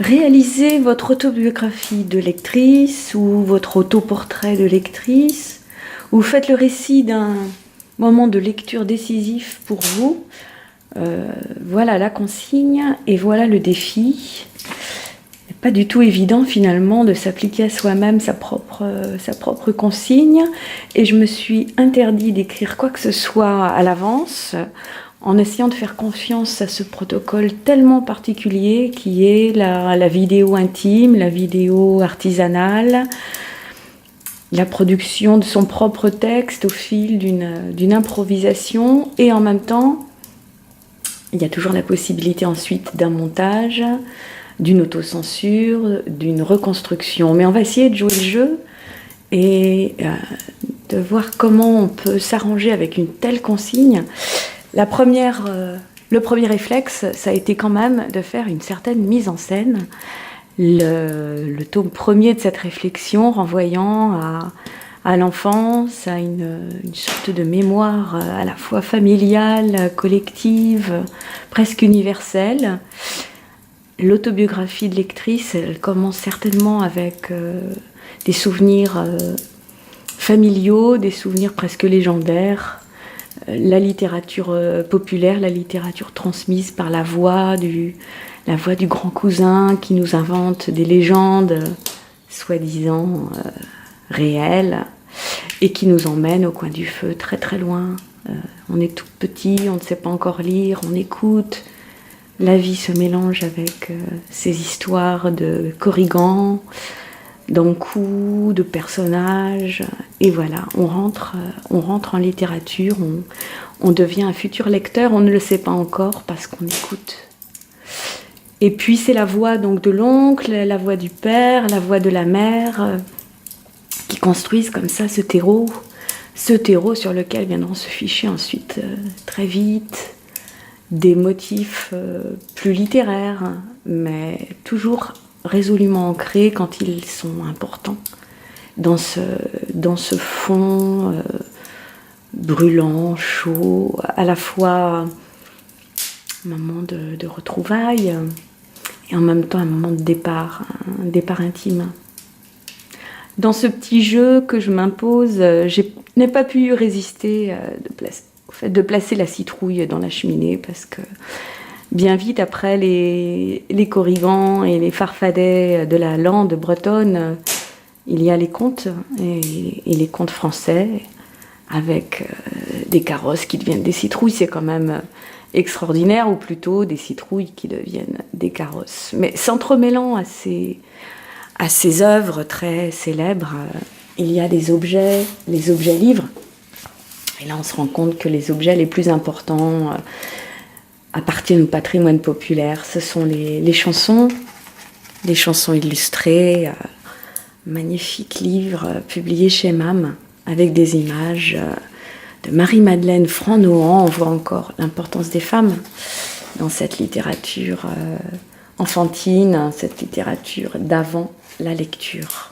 réalisez votre autobiographie de lectrice ou votre autoportrait de lectrice, ou faites le récit d'un moment de lecture décisif pour vous. Voilà la consigne et voilà le défi. Pas du tout évident finalement de s'appliquer à soi-même sa propre consigne, et je me suis interdit d'écrire quoi que ce soit à l'avance en essayant de faire confiance à ce protocole tellement particulier qui est la vidéo intime, la vidéo artisanale, la production de son propre texte au fil d'une improvisation, et en même temps il y a toujours la possibilité ensuite d'un montage, d'une autocensure, d'une reconstruction. Mais on va essayer de jouer le jeu et de voir comment on peut s'arranger avec une telle consigne. Le premier réflexe, ça a été quand même de faire une certaine mise en scène. Le tome premier de cette réflexion, renvoyant à l'enfance, à une sorte de mémoire à la fois familiale, collective, presque universelle. L'autobiographie de lectrice, elle commence certainement avec des souvenirs familiaux, des souvenirs presque légendaires, la littérature populaire, la littérature transmise par la voix du grand cousin qui nous invente des légendes soi-disant réelles et qui nous emmène au coin du feu, très très loin. On est tout petit, on ne sait pas encore lire, on écoute. La vie se mélange avec ces histoires de corrigans, d'encous, de personnages. Et voilà, on rentre en littérature, on devient un futur lecteur, on ne le sait pas encore parce qu'on écoute. Et puis c'est la voix donc de l'oncle, la voix du père, la voix de la mère, qui construisent comme ça ce terreau sur lequel viendront se ficher ensuite très vite des motifs plus littéraires, mais toujours résolument ancrés quand ils sont importants dans ce fond brûlant, chaud, à la fois un moment de retrouvailles et en même temps un moment de départ, un départ intime. Dans ce petit jeu que je m'impose, je n'ai pas pu résister au fait de placer la citrouille dans la cheminée, parce que bien vite après les corrigans et les farfadets de la lande bretonne, il y a les contes, et les contes français, avec des carrosses qui deviennent des citrouilles. C'est quand même extraordinaire, ou plutôt des citrouilles qui deviennent des carrosses. Mais s'entremêlant à ces œuvres très célèbres, il y a les objets livres. Et là, on se rend compte que les objets les plus importants appartiennent au patrimoine populaire. Ce sont les chansons illustrées, magnifiques livres publiés chez MAM, avec des images de Marie-Madeleine Franc-Nohant. On voit encore l'importance des femmes dans cette littérature enfantine, cette littérature d'avant la lecture.